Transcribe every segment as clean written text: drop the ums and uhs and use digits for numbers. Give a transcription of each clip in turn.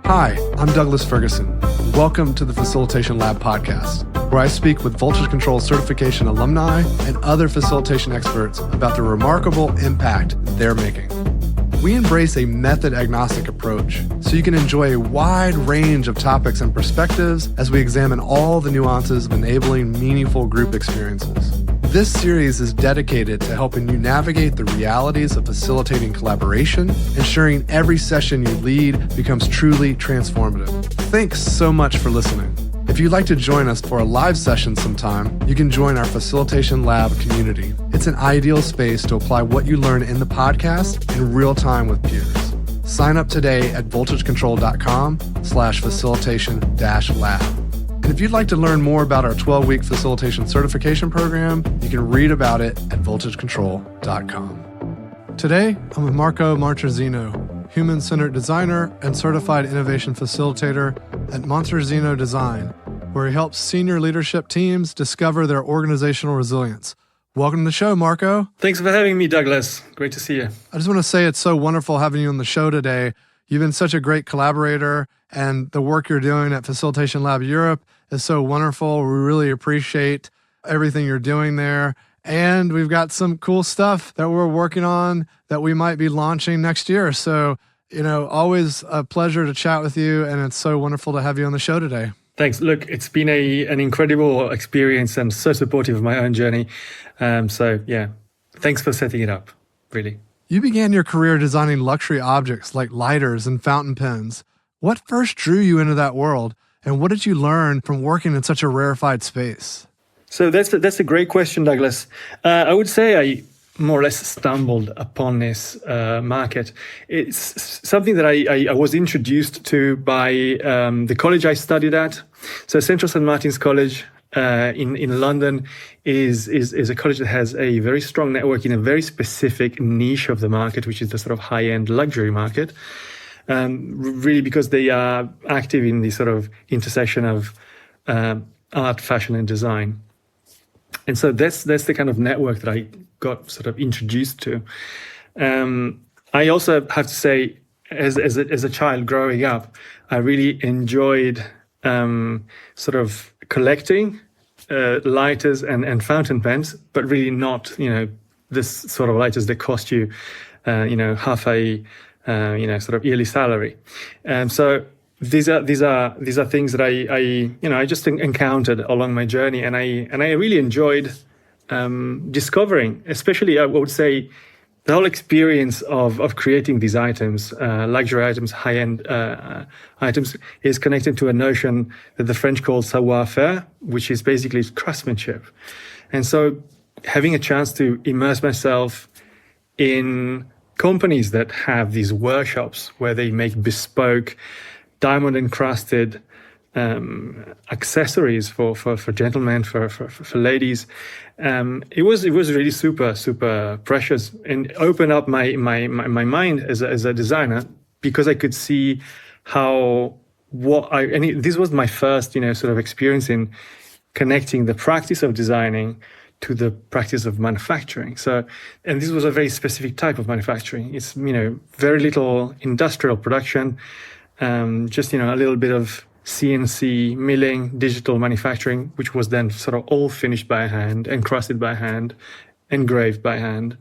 Hi, I'm Douglas Ferguson. Welcome to the Facilitation Lab podcast, where I speak with Voltage Control certification alumni and other facilitation experts about the remarkable impact they're making. We embrace a method-agnostic approach so you can enjoy a wide range of topics and perspectives as we examine all the nuances of enabling meaningful group experiences. This series is dedicated to helping you navigate the realities of facilitating collaboration, ensuring every session you lead becomes truly transformative. Thanks so much for listening. If you'd like to join us for a live session sometime, you can join our Facilitation Lab community. It's an ideal space to apply what you learn in the podcast in real time with peers. Sign up today at voltagecontrol.com/facilitation-lab. And if you'd like to learn more about our 12-week facilitation certification program, you can read about it at voltagecontrol.com. Today, I'm with Marco Monterzino, human-centered designer and certified innovation facilitator at Monterzino Design, where he helps senior leadership teams discover their organizational resilience. Welcome to the show, Marco. Thanks for having me, Douglas. Great to see you. I just want to say it's so wonderful having you on the show today. You've been such a great collaborator, and the work you're doing at Facilitation Lab Europe is so wonderful. We really appreciate everything you're doing there. And we've got some cool stuff that we're working on that we might be launching next year. So, always a pleasure to chat with you, and it's so wonderful to have you on the show today. Thanks. Look, it's been an incredible experience and so supportive of my own journey. Thanks for setting it up, really. You began your career designing luxury objects like lighters and fountain pens. What first drew you into that world, and what did you learn from working in such a rarefied space? So that's a great question, Douglas. I would say I more or less stumbled upon this market. It's something that I was introduced to by the college I studied at. So Central St. Martin's College in London is a college that has a very strong network in a very specific niche of the market, which is the sort of high-end luxury market. Really because they are active in the sort of intersection of art, fashion, and design. And so that's the kind of network that I got sort of introduced to. I also have to say, as a child growing up, I really enjoyed sort of collecting lighters and fountain pens, but really not, this sort of lighters that cost you, half a sort of yearly salary. So these are things that I just encountered along my journey, and I really enjoyed discovering, especially I would say, the whole experience of creating these items, luxury items, high-end items, is connected to a notion that the French call savoir-faire, which is basically craftsmanship. And so having a chance to immerse myself in companies that have these workshops where they make bespoke, diamond-encrusted accessories for gentlemen, for ladies, it was really super precious, and opened up my mind as a designer, because I could see this was my first sort of experience in connecting the practice of designing to the practice of manufacturing. So, and this was a very specific type of manufacturing. It's very little industrial production, just a little bit of CNC milling, digital manufacturing, which was then sort of all finished by hand, encrusted by hand, engraved by hand.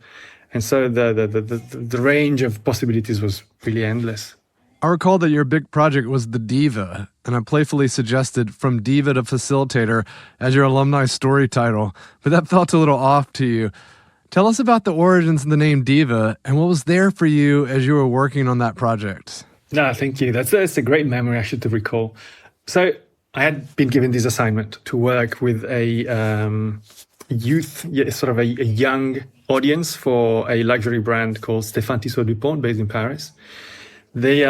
And so the range of possibilities was really endless. I recall that your big project was the Diva, and I playfully suggested From Diva to Facilitator as your alumni story title, but that felt a little off to you. Tell us about the origins of the name Diva and what was there for you as you were working on that project. No, thank you. That's a great memory, actually, to recall. So I had been given this assignment to work with a youth, sort of a young audience for a luxury brand called Stéphane Tissot Dupont, based in Paris. They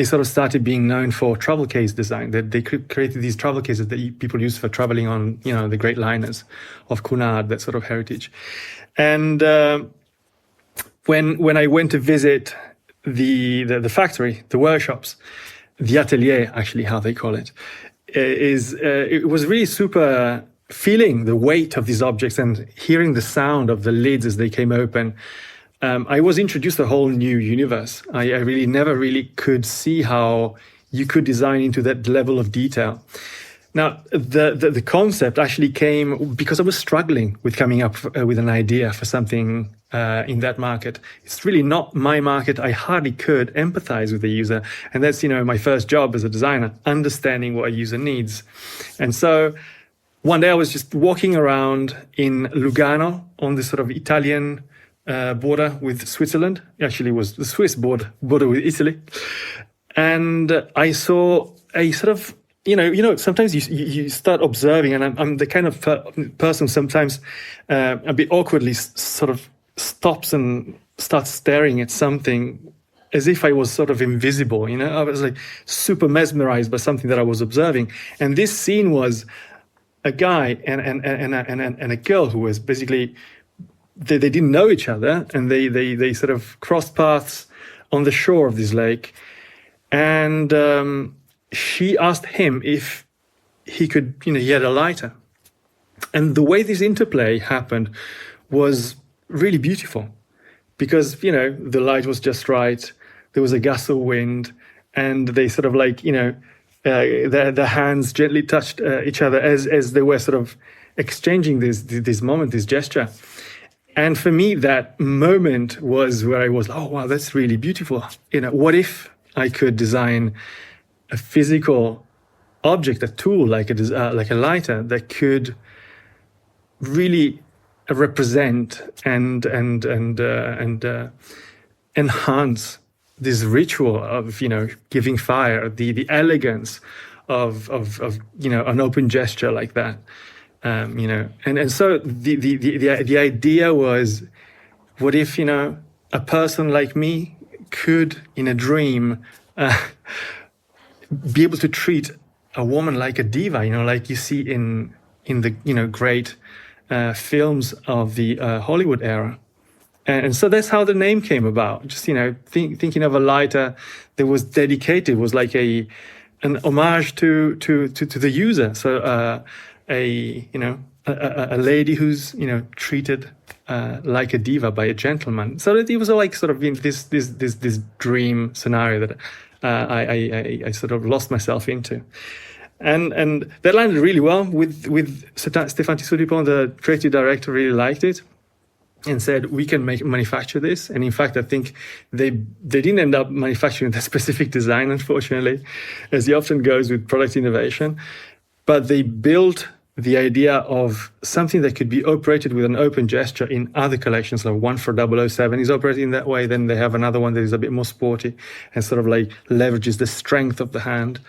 sort of started being known for travel case design. They created these travel cases that people use for traveling on, the great liners of Cunard, that sort of heritage. And when I went to visit the factory, the workshops, the atelier, actually, how they call it, it was really super feeling the weight of these objects and hearing the sound of the lids as they came open. I was introduced to a whole new universe. I really never really could see how you could design into that level of detail. Now, the concept actually came because I was struggling with coming up with an idea for something in that market. It's really not my market. I hardly could empathize with the user. And that's, my first job as a designer, understanding what a user needs. And so one day I was just walking around in Lugano on this sort of Italian border with Switzerland. Actually, it was the Swiss border with Italy. And I saw a sort of, sometimes you start observing, and I'm the kind of person sometimes a bit awkwardly sort of stops and starts staring at something as if I was sort of invisible. I was like super mesmerized by something that I was observing. And this scene was a guy and a girl who was basically, they didn't know each other, and they sort of crossed paths on the shore of this lake. And she asked him if he could, he had a lighter. And the way this interplay happened was really beautiful because, the light was just right. There was a gust of wind, and they sort of like, their hands gently touched each other as they were sort of exchanging this moment, this gesture. And for me, that moment was where I was, oh, wow, that's really beautiful. What if I could design a physical object, a tool like a lighter that could really represent and enhance this ritual of giving fire, the elegance of an open gesture like that, and so the idea was, what if a person like me could in a dream be able to treat a woman like a diva, like you see in the great films of the Hollywood era. And so that's how the name came about. Just thinking of a lighter that was dedicated, was like an homage to the user. So a lady who's treated like a diva by a gentleman. So that it was like sort of this dream scenario that I sort of lost myself into. And that landed really well with Stefan Tissoudipon, the creative director, really liked it and said, we can manufacture this. And in fact, I think they didn't end up manufacturing that specific design, unfortunately, as it often goes with product innovation. But they built the idea of something that could be operated with an open gesture in other collections. Like one for 007 is operated in that way. Then they have another one that is a bit more sporty and sort of like leverages the strength of the hand.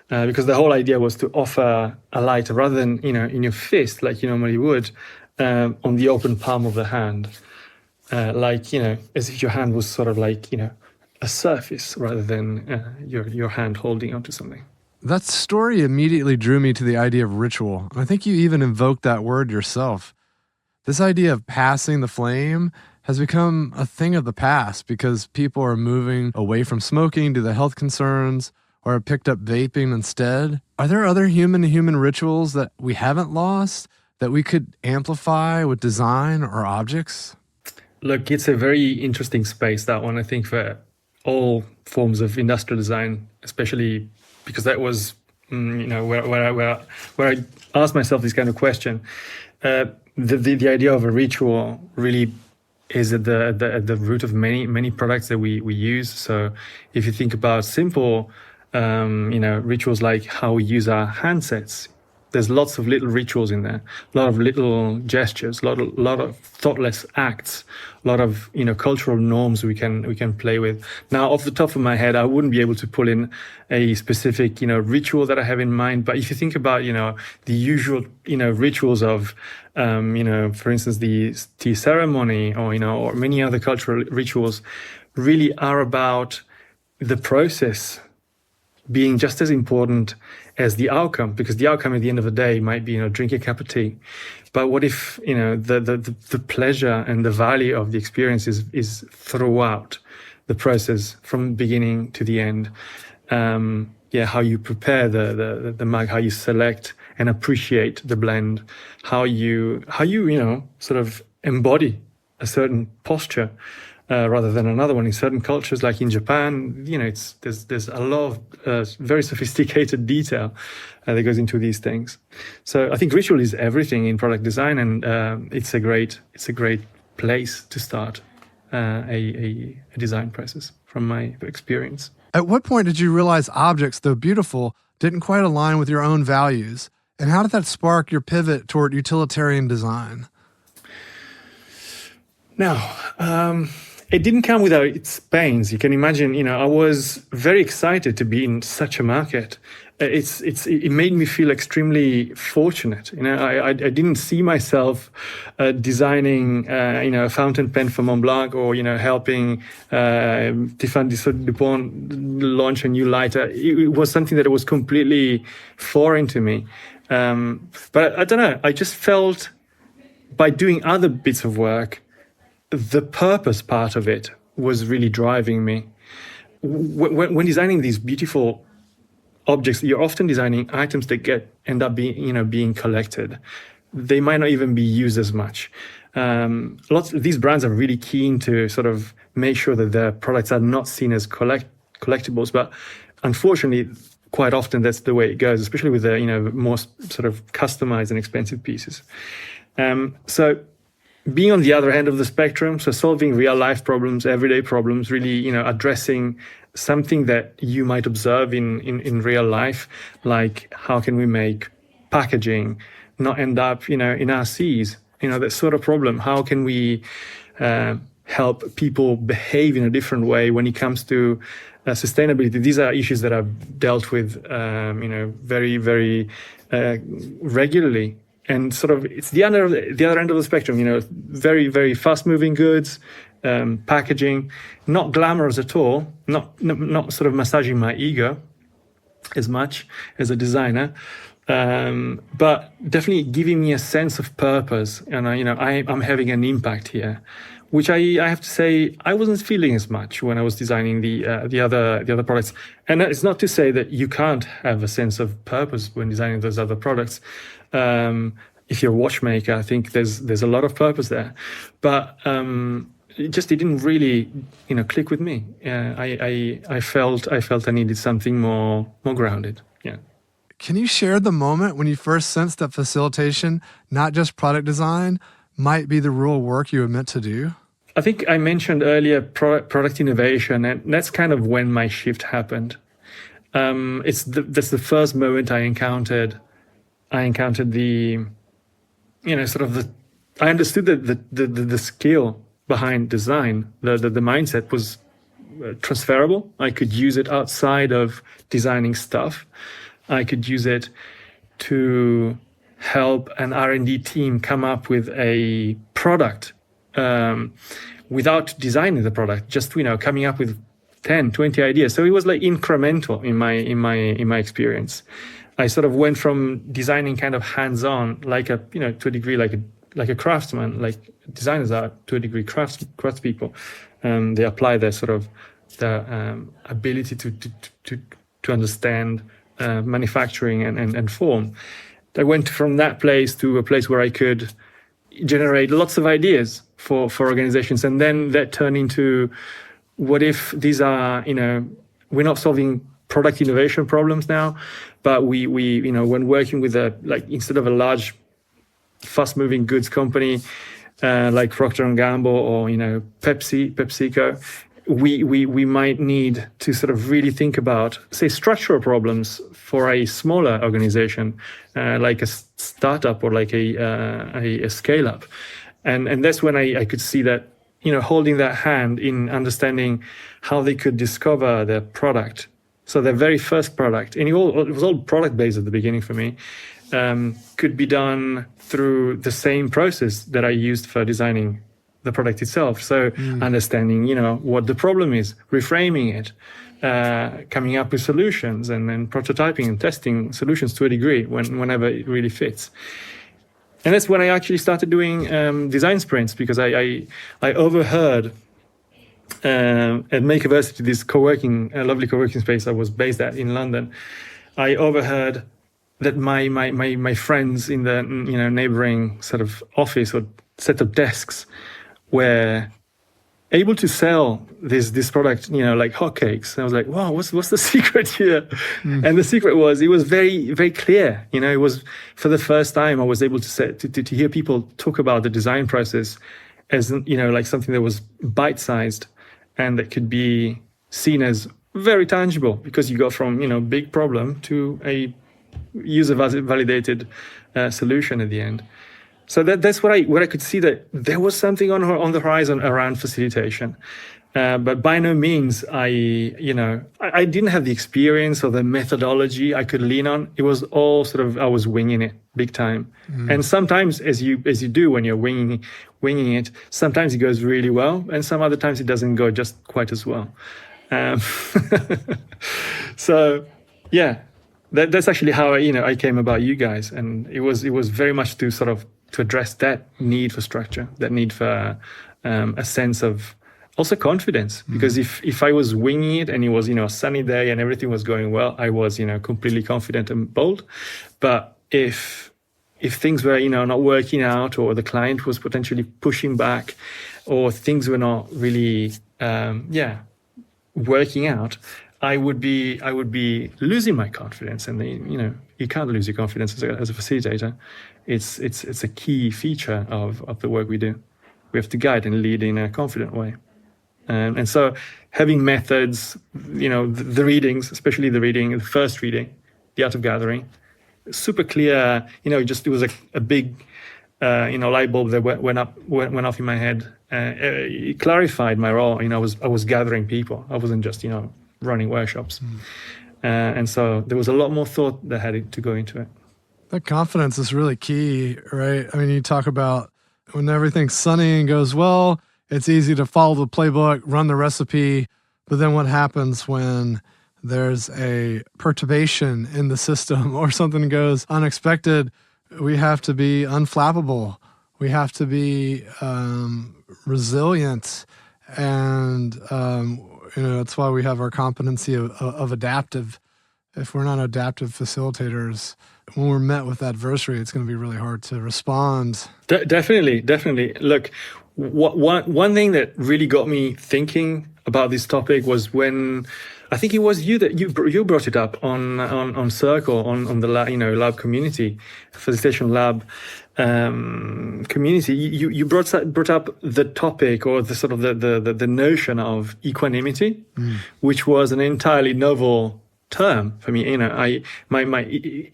Because the whole idea was to offer a lighter rather than, in your fist, like you normally would, on the open palm of the hand. As if your hand was sort of like, a surface rather than your hand holding onto something. That story immediately drew me to the idea of ritual. I think you even invoked that word yourself. This idea of passing the flame has become a thing of the past because people are moving away from smoking due to health concerns or have picked up vaping instead. Are there other human-to-human rituals that we haven't lost that we could amplify with design or objects? Look, it's a very interesting space, that one, I think, for all forms of industrial design, especially because that was, where I asked myself this kind of question. The idea of a ritual really is at the root of many products that we use. So if you think about simple, rituals like how we use our handsets, there's lots of little rituals in there, a lot of little gestures, a lot of thoughtless acts, a lot of cultural norms we can play with. Now, off the top of my head, I wouldn't be able to pull in a specific ritual that I have in mind. But if you think about the usual rituals of for instance the tea ceremony or many other cultural rituals, really are about the process being just as important as the outcome, because the outcome at the end of the day might be, drink a cup of tea. But what if, the pleasure and the value of the experience is throughout the process from beginning to the end? How you prepare the mug, how you select and appreciate the blend, how you sort of embody a certain posture rather than another one. In certain cultures, like in Japan, there's a lot of very sophisticated detail that goes into these things. So I think ritual is everything in product design, and it's a great place to start a design process from my experience. At what point did you realize objects, though beautiful, didn't quite align with your own values? And how did that spark your pivot toward utilitarian design? Now, it didn't come without its pains. You can imagine, I was very excited to be in such a market. It made me feel extremely fortunate. I didn't see myself designing, a fountain pen for Mont Blanc, or helping Tiffany Dupont launch a new lighter. It was something that was completely foreign to me. But I don't know. I just felt by doing other bits of work, the purpose part of it was really driving me. When designing these beautiful objects, you're often designing items that end up being collected. They might not even be used as much. Lots of these brands are really keen to sort of make sure that their products are not seen as collectibles, but unfortunately, quite often that's the way it goes, especially with the more sort of customized and expensive pieces. So being on the other end of the spectrum, so solving real life problems, everyday problems, really addressing something that you might observe in real life, like how can we make packaging not end up in our seas, that sort of problem. How can we help people behave in a different way when it comes to sustainability? These are issues that I've dealt with very, very regularly. And sort of it's the other end of the spectrum, very, very fast moving goods, packaging, not glamorous at all, not sort of massaging my ego as much as a designer, but definitely giving me a sense of purpose. And I'm having an impact here, which I have to say I wasn't feeling as much when I was designing the other products. And it's not to say that you can't have a sense of purpose when designing those other products. If you're a watchmaker, I think there's a lot of purpose there, but it didn't really click with me. I felt I needed something more grounded. Yeah. Can you share the moment when you first sensed that facilitation, not just product design, might be the real work you were meant to do? I think I mentioned earlier product innovation, and that's kind of when my shift happened. That's the first moment I encountered the, I understood that the skill behind design, the mindset was transferable. I could use it outside of designing stuff. I could use it to help an R&D team come up with a product without designing the product, just coming up with 10, 20 ideas. So it was like incremental in my experience. I sort of went from designing kind of hands-on, like to a degree, like a craftsman, like designers are to a degree craftspeople. They apply their sort of ability to understand manufacturing and form. I went from that place to a place where I could generate lots of ideas for organizations, and then that turned into, what if these are, we're not solving product innovation problems now, but we when working with instead of a large fast-moving goods company like Procter & Gamble or PepsiCo, we might need to sort of really think about, say, structural problems for a smaller organization, like a startup or like a scale-up, and that's when I could see that holding that hand in understanding how they could discover their product. So their very first product, and it was all product-based at the beginning for me, could be done through the same process that I used for designing the product itself. So understanding, what the problem is, reframing it, coming up with solutions, and then prototyping and testing solutions to a degree whenever it really fits. And that's when I actually started doing design sprints, because I overheard at Makerversity, this lovely co-working space I was based at in London. I overheard that my friends in the neighboring sort of office or set of desks were able to sell this product, like hotcakes. And I was like, wow, what's the secret here? And the secret was, it was very, very clear. It was, for the first time, I was able to hear people talk about the design process as, like something that was bite-sized and that could be seen as very tangible, because you go from, big problem to a user validated solution at the end. So that's what I could see, that there was something on the horizon around facilitation, but by no means I didn't have the experience or the methodology I could lean on. It was all sort of, I was winging it big time, and sometimes as you do when you're winging it, sometimes it goes really well, and some other times it doesn't go just quite as well. So yeah, that's actually how I came about you guys, and it was very much to address that need for structure, that need for a sense of also confidence. Because if I was winging it and it was, a sunny day and everything was going well, I was, completely confident and bold. But if things were, not working out, or the client was potentially pushing back, or things were not really, working out, I would be losing my confidence. And you can't lose your confidence as a facilitator. It's a key feature of the work we do. We have to guide and lead in a confident way. And so having methods, the readings, especially the first reading, The Art of Gathering, super clear, it was a big, light bulb that went off in my head. It clarified my role. I was gathering people. I wasn't just, running workshops. And so there was a lot more thought that had to go into it. That confidence is really key, right? I mean, you talk about when everything's sunny and goes well, it's easy to follow the playbook, run the recipe. But then what happens when there's a perturbation in the system or something goes unexpected? We have to be unflappable. We have to be resilient. And, that's why we have our competency of adaptive. If we're not adaptive facilitators, when we're met with adversity, it's going to be really hard to respond. Definitely. Look, one thing that really got me thinking about this topic was when, I think it was you that you brought it up on Circle, on the lab community, Facilitation Lab community. You brought up the topic, or the sort of the notion of equanimity, which was an entirely novel term for me. The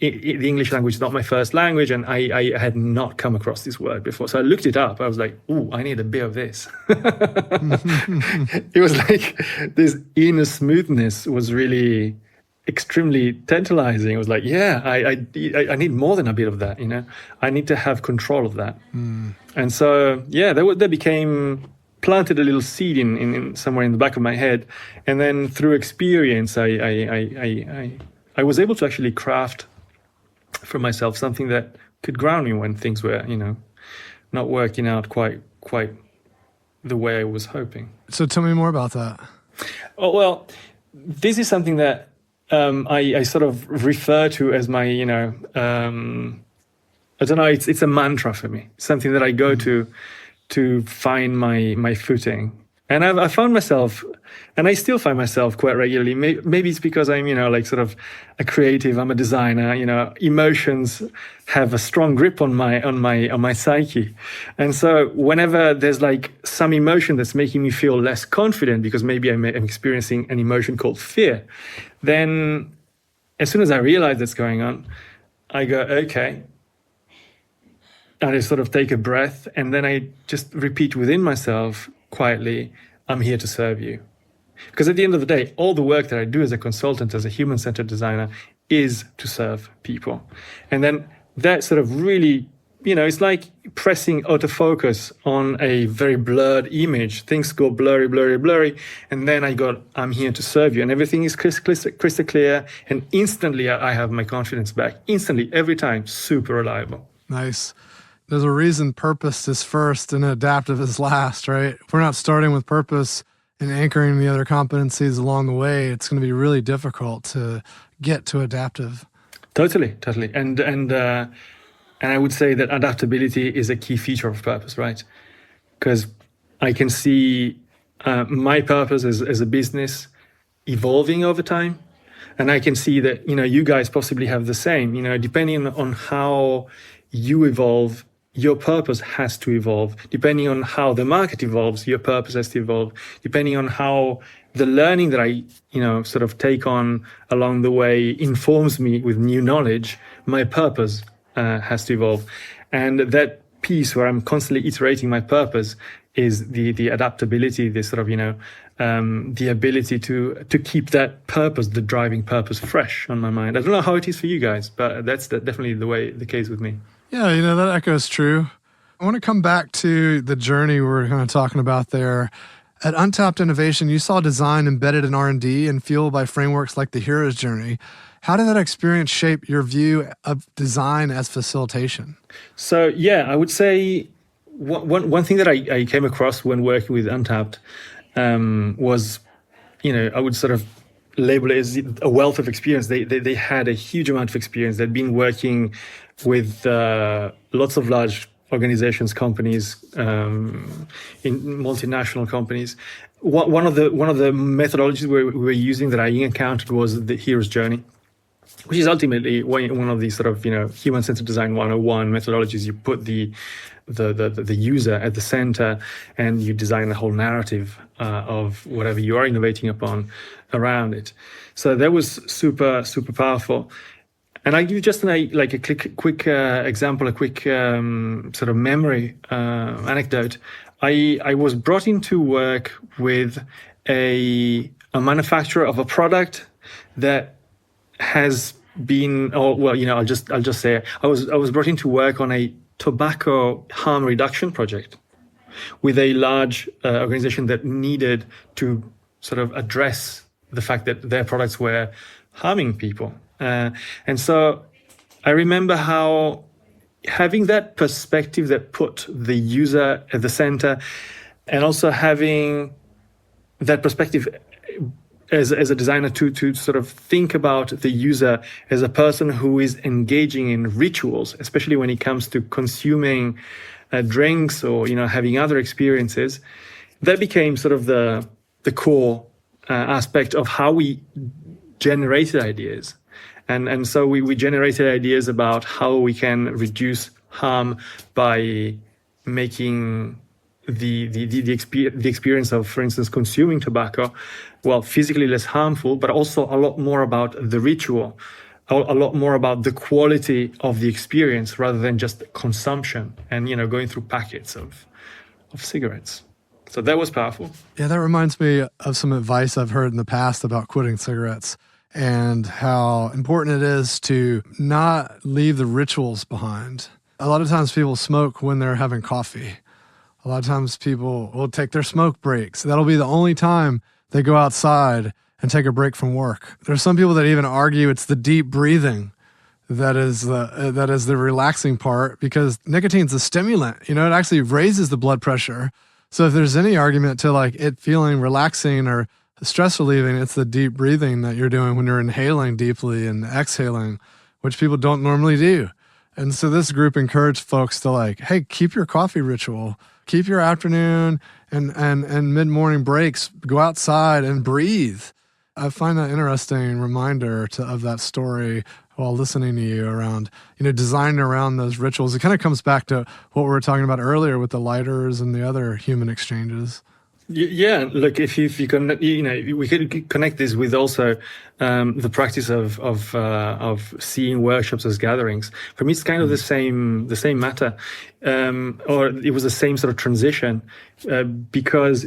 English language is not my first language, and I had not come across this word before. So I looked it up. I was like, ooh, I need a bit of this. It was like this inner smoothness was really extremely tantalizing. It was like, yeah, I need more than a bit of that. I need to have control of that. And so, yeah, that became planted a little seed in somewhere in the back of my head, and then through experience, I was able to actually craft for myself something that could ground me when things were, not working out quite the way I was hoping. So tell me more about that. Oh, well, this is something that I sort of refer to as my, I don't know, it's a mantra for me, something that I go to find my footing. And I found myself, and I still find myself quite regularly. Maybe it's because I'm, sort of a creative. I'm a designer. Emotions have a strong grip on my psyche, and so whenever there's like some emotion that's making me feel less confident, because maybe I'm experiencing an emotion called fear, then as soon as I realize that's going on, I go, okay. And I sort of take a breath, and then I just repeat within myself quietly, I'm here to serve you. Because at the end of the day, all the work that I do as a consultant, as a human-centered designer, is to serve people. And then that sort of really, it's like pressing autofocus on a very blurred image. Things go blurry. And then I'm here to serve you. And everything is crystal clear. And instantly I have my confidence back. Instantly, every time, super reliable. Nice. There's a reason purpose is first and adaptive is last, right? If we're not starting with purpose and anchoring the other competencies along the way, it's going to be really difficult to get to adaptive. Totally. And I would say that adaptability is a key feature of purpose, right? Because I can see my purpose as a business evolving over time. And I can see that, you guys possibly have the same, depending on how you evolve, your purpose has to evolve. Depending on how the market evolves, your purpose has to evolve. Depending on how the learning that I, sort of take on along the way informs me with new knowledge, my purpose has to evolve. And that piece where I'm constantly iterating my purpose is the adaptability, the sort of, the ability to keep that purpose, the driving purpose, fresh on my mind. I don't know how it is for you guys, but that's definitely the case with me. Yeah, that echoes true. I want to come back to the journey we were kind of talking about there. At Untapped Innovation, you saw design embedded in R&D and fueled by frameworks like the Hero's Journey. How did that experience shape your view of design as facilitation? So, yeah, I would say one thing that I came across when working with Untapped was, I would sort of label it as a wealth of experience. They had a huge amount of experience. They'd been working with lots of large organizations, companies, in multinational companies. One of the methodologies we were using that I encountered was the Hero's Journey, which is ultimately one of these sort of human-centered design 101 methodologies. You put the user at the center, and you design the whole narrative of whatever you are innovating upon around it. So that was super powerful. And I give you just a quick example, a quick sort of memory anecdote. I was brought in to work with a manufacturer of a product that has been, I'll just say it. I was brought in to work on a tobacco harm reduction project with a large organization that needed to sort of address the fact that their products were harming people. And so I remember how having that perspective that put the user at the center, and also having that perspective as a designer to sort of think about the user as a person who is engaging in rituals, especially when it comes to consuming drinks or having other experiences. That became sort of the core aspect of how we generated ideas. And so we generated ideas about how we can reduce harm by making the experience of, for instance, consuming tobacco, physically less harmful, but also a lot more about the ritual, a lot more about the quality of the experience rather than just consumption and, going through packets of cigarettes. So that was powerful. Yeah, that reminds me of some advice I've heard in the past about quitting cigarettes and how important it is to not leave the rituals behind. A lot of times people smoke when they're having coffee. A lot of times people will take their smoke breaks. That'll be the only time they go outside and take a break from work. There's some people that even argue it's the deep breathing that is the relaxing part, because nicotine's a stimulant. It actually raises the blood pressure. So if there's any argument to it feeling relaxing or stress relieving, it's the deep breathing that you're doing when you're inhaling deeply and exhaling, which people don't normally do. And so this group encouraged folks to hey, keep your coffee ritual, keep your afternoon and mid-morning breaks, go outside and breathe. I find that interesting reminder of that story while listening to you around, designing around those rituals. It kind of comes back to what we were talking about earlier with the lighters and the other human exchanges. Yeah, look, if you can, we could connect this with also the practice of seeing workshops as gatherings. For me, it's kind of the same matter, or it was the same sort of transition, because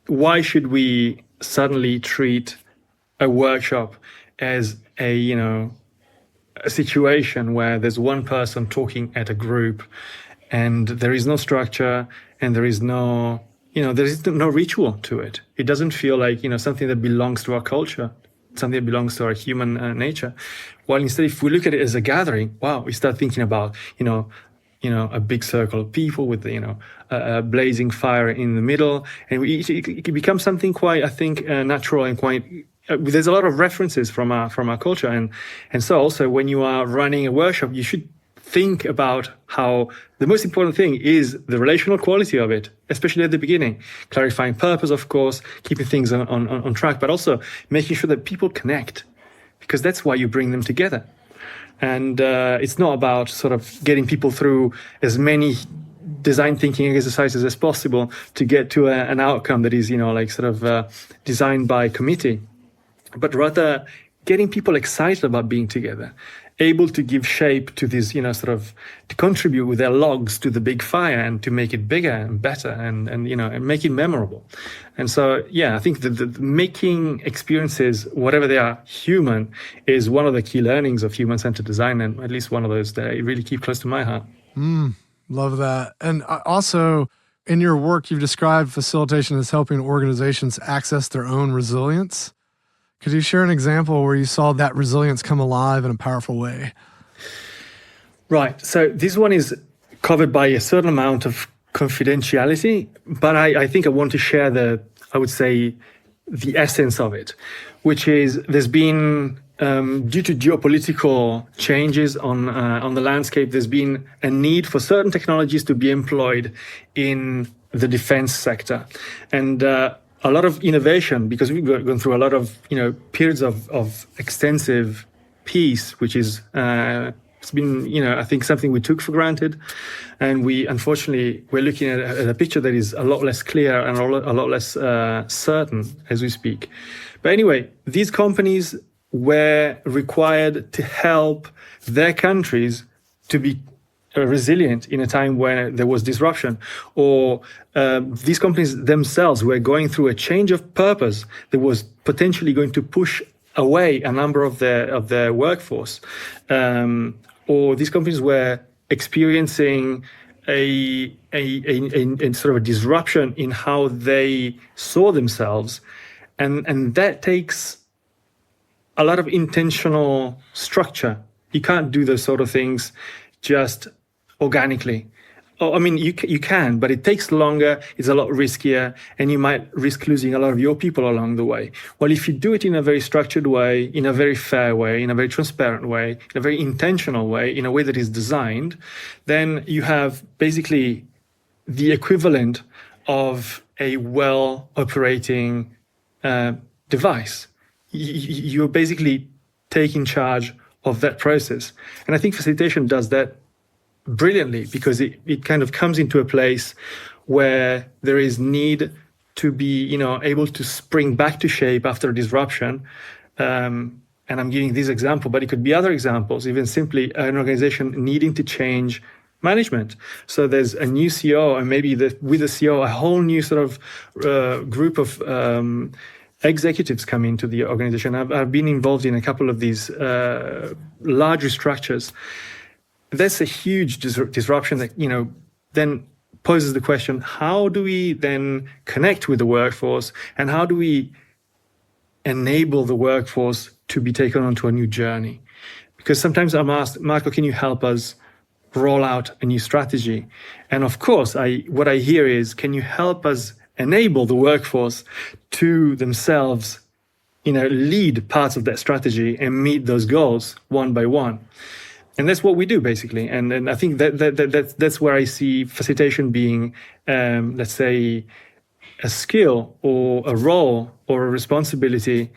why should we suddenly treat a workshop as a situation where there's one person talking at a group, and there is no structure and there is no there is no ritual to it. It doesn't feel like, something that belongs to our culture, something that belongs to our human nature. While instead, if we look at it as a gathering, we start thinking about, a big circle of people with, a blazing fire in the middle. And it becomes something quite, I think, natural and quite, there's a lot of references from our culture. And so also when you are running a workshop, you should think about how the most important thing is the relational quality of it, especially at the beginning. Clarifying purpose, of course, keeping things on track, but also making sure that people connect, because that's why you bring them together. And it's not about sort of getting people through as many design thinking exercises as possible to get to an outcome that is, designed by committee, but rather getting people excited about being together, able to give shape to this, to contribute with their logs to the big fire and to make it bigger and better and make it memorable. And so, I think that the making experiences, whatever they are, human is one of the key learnings of human-centered design, and at least one of those that I really keep close to my heart. Love that. And also, in your work, you've described facilitation as helping organizations access their own resilience. Could you share an example where you saw that resilience come alive in a powerful way? Right. So this one is covered by a certain amount of confidentiality, but I think I want to share the essence of it, which is there's been, due to geopolitical changes on the landscape, there's been a need for certain technologies to be employed in the defense sector. And a lot of innovation, because we've gone through a lot of periods of extensive peace, which is it's been I think something we took for granted, and we're looking at a picture that is a lot less clear and a lot less certain as we speak. But anyway, these companies were required to help their countries to be resilient in a time when there was disruption, or these companies themselves were going through a change of purpose that was potentially going to push away a number of their workforce, or these companies were experiencing a sort of a disruption in how they saw themselves, and that takes a lot of intentional structure. You can't do those sort of things just organically. I mean, you can, but it takes longer, it's a lot riskier, and you might risk losing a lot of your people along the way. Well, if you do it in a very structured way, in a very fair way, in a very transparent way, in a very intentional way, in a way that is designed, then you have basically the equivalent of a well-operating device. You're basically taking charge of that process. And I think facilitation does that brilliantly, because it kind of comes into a place where there is need to be, able to spring back to shape after a disruption. And I'm giving this example, but it could be other examples, even simply an organization needing to change management. So there's a new CEO, and maybe with the CEO, a whole new sort of group of executives come into the organization. I've been involved in a couple of these large restructures. That's a huge disruption that, then poses the question, how do we then connect with the workforce, and how do we enable the workforce to be taken onto a new journey? Because sometimes I'm asked, Marco, can you help us roll out a new strategy? And of course, what I hear is, can you help us enable the workforce to themselves, lead parts of that strategy and meet those goals one by one? And that's what we do, basically. And I think that's where I see facilitation being, let's say, a skill or a role or a responsibility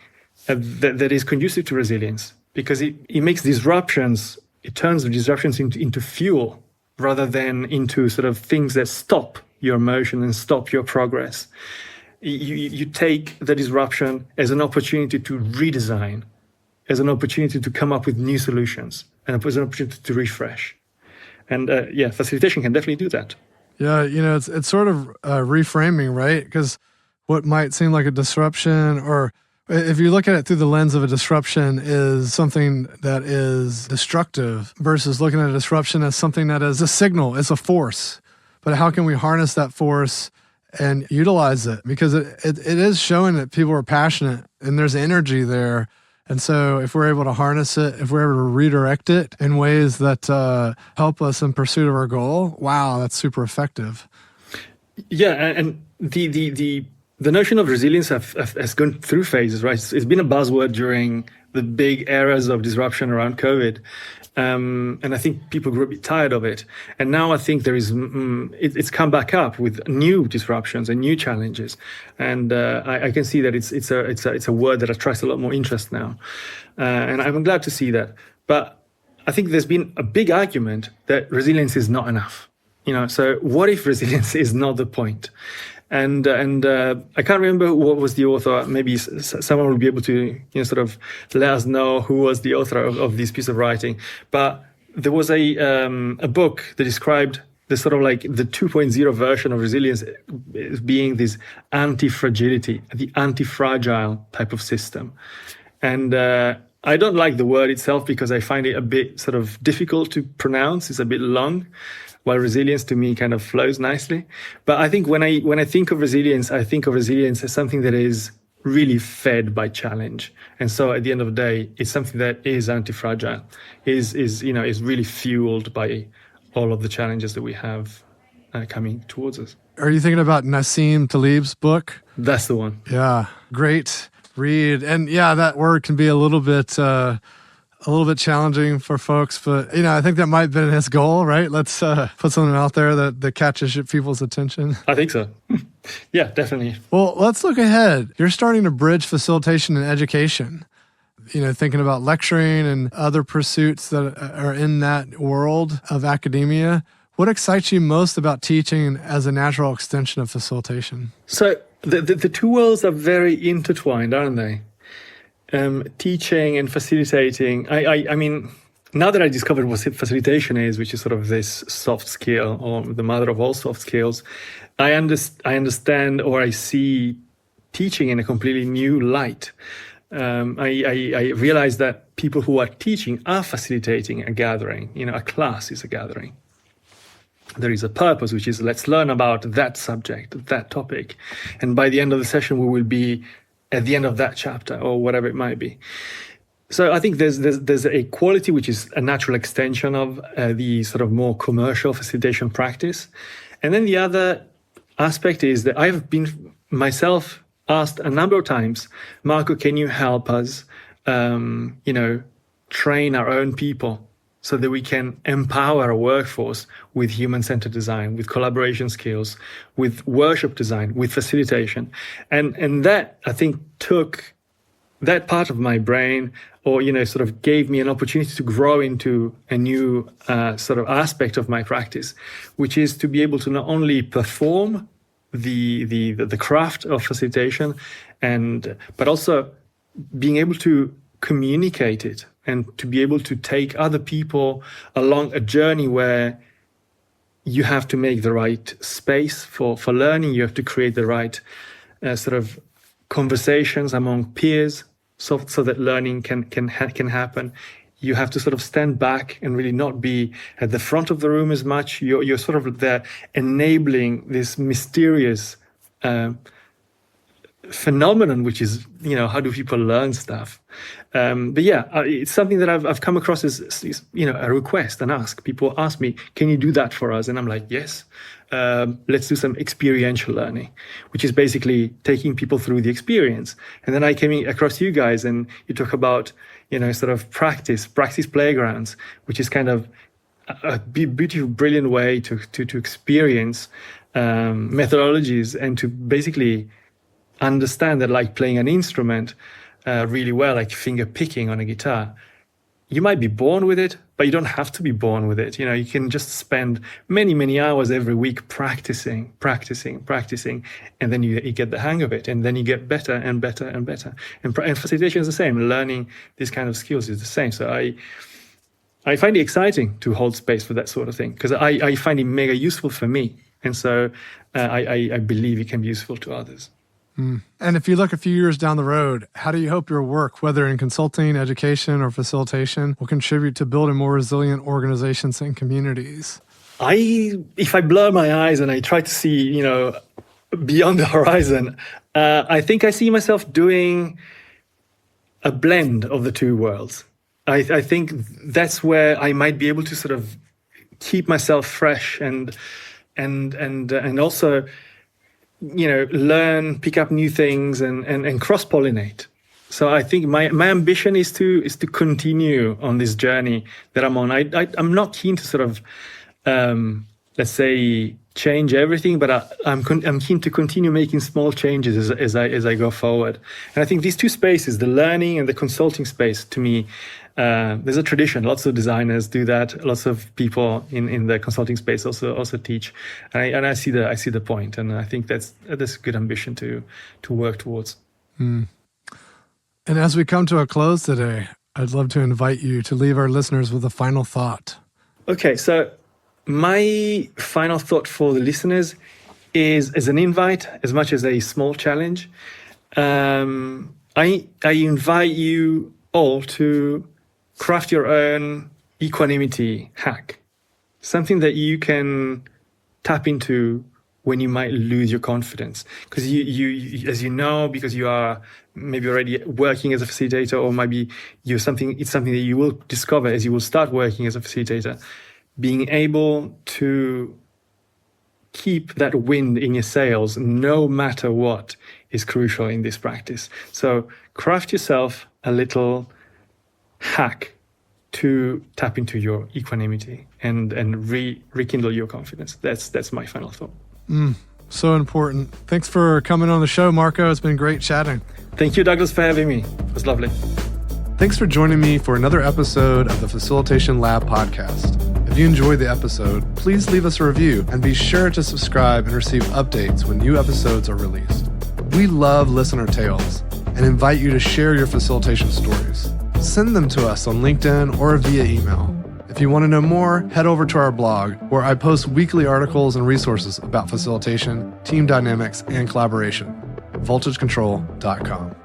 that is conducive to resilience, because it makes disruptions, it turns the disruptions into fuel rather than into sort of things that stop your motion and stop your progress. You take the disruption as an opportunity to redesign, as an opportunity to come up with new solutions, and as an opportunity to refresh. And facilitation can definitely do that. Yeah, it's sort of reframing, right? Because what might seem like a disruption, or if you look at it through the lens of a disruption, is something that is destructive, versus looking at a disruption as something that is a signal, it's a force. But how can we harness that force and utilize it? Because it is showing that people are passionate and there's energy there. And so if we're able to harness it, if we're able to redirect it in ways that help us in pursuit of our goal, wow, that's super effective. Yeah, and the notion of resilience has gone through phases, right? It's been a buzzword during the big eras of disruption around COVID. And I think people grew a bit tired of it. And now I think there is, it's come back up with new disruptions and new challenges. And I can see that it's a word that attracts a lot more interest now. And I'm glad to see that. But I think there's been a big argument that resilience is not enough. So what if resilience is not the point? And I can't remember what was the author. Maybe someone will be able to sort of let us know who was the author of this piece of writing. But there was a book that described the sort of like the 2.0 version of resilience as being this anti-fragility, the anti-fragile type of system. And I don't like the word itself because I find it a bit sort of difficult to pronounce. It's a bit long. While resilience to me kind of flows nicely. But I think when I think of resilience, I think of resilience as something that is really fed by challenge. And so at the end of the day, it's something that is anti-fragile, is really fueled by all of the challenges that we have coming towards us. Are you thinking about Nassim Taleb's book? That's the one. Yeah, great read. And yeah, that word can be a little bit challenging for folks, but I think that might have been his goal, right? Let's put something out there that catches people's attention. I think so. Yeah, definitely. Well, let's look ahead. You're starting to bridge facilitation and education, thinking about lecturing and other pursuits that are in that world of academia. What excites you most about teaching as a natural extension of facilitation? So the two worlds are very intertwined, aren't they? Teaching and facilitating. I mean, now that I discovered what facilitation is, which is sort of this soft skill or the mother of all soft skills, I understand or I see teaching in a completely new light. I realize that people who are teaching are facilitating a gathering. A class is a gathering. There is a purpose, which is let's learn about that subject, that topic. And by the end of the session, we will be at the end of that chapter or whatever it might be. So I think there's a quality which is a natural extension of the sort of more commercial facilitation practice. And then the other aspect is that I've been myself asked a number of times, Marco, can you help us, train our own people so that we can empower our workforce with human-centered design, with collaboration skills, with workshop design, with facilitation. And that, I think, took that part of my brain or, sort of gave me an opportunity to grow into a new sort of aspect of my practice, which is to be able to not only perform the craft of facilitation, but also being able to communicate it and to be able to take other people along a journey where you have to make the right space for learning. You have to create the right sort of conversations among peers so that learning can happen. You have to sort of stand back and really not be at the front of the room as much. You're sort of there enabling this mysterious phenomenon, which is, how do people learn stuff? But yeah, it's something that I've come across as, a request and ask. People ask me, can you do that for us? And I'm like, yes, let's do some experiential learning, which is basically taking people through the experience. And then I came across you guys and you talk about, sort of practice playgrounds, which is kind of a beautiful, brilliant way to experience methodologies and to basically understand that, like playing an instrument really well, like finger picking on a guitar, you might be born with it, but you don't have to be born with it. You can just spend many, many hours every week practicing, and then you get the hang of it, and then you get better and better and better. And facilitation is the same. Learning these kind of skills is the same. So I find it exciting to hold space for that sort of thing because I find it mega useful for me, and so I believe it can be useful to others. And if you look a few years down the road, how do you hope your work, whether in consulting, education, or facilitation, will contribute to building more resilient organizations and communities? If I blur my eyes and I try to see, beyond the horizon, I think I see myself doing a blend of the two worlds. I think that's where I might be able to sort of keep myself fresh and also learn, pick up new things and cross-pollinate. So I think my ambition is to continue on this journey that I'm on. I'm not keen to sort of let's say change everything, but I'm keen to continue making small changes as I go forward. And I think these two spaces, the learning and the consulting space, to me, there's a tradition. Lots of designers do that. Lots of people in the consulting space also teach. And I see the point. And I think that's a good ambition to work towards. Mm. And as we come to a close today, I'd love to invite you to leave our listeners with a final thought. Okay, so my final thought for the listeners is as an invite, as much as a small challenge. I invite you all to craft your own equanimity hack, something that you can tap into when you might lose your confidence. Because you as you know, because you are maybe already working as a facilitator, or maybe it's something that you will discover as you will start working as a facilitator. Being able to keep that wind in your sails, no matter what, is crucial in this practice. So craft yourself a little hack to tap into your equanimity and rekindle your confidence. That's my final thought. So important. Thanks for coming on the show, Marco. It's been great chatting. Thank you, Douglas, for having me. It was lovely. Thanks for joining me for another episode of the Facilitation Lab podcast. If you enjoyed the episode, please leave us a review and be sure to subscribe and receive updates when new episodes are released. We love listener tales and invite you to share your facilitation stories. Send them to us on LinkedIn or via email. If you want to know more, head over to our blog, where I post weekly articles and resources about facilitation, team dynamics, and collaboration. voltagecontrol.com.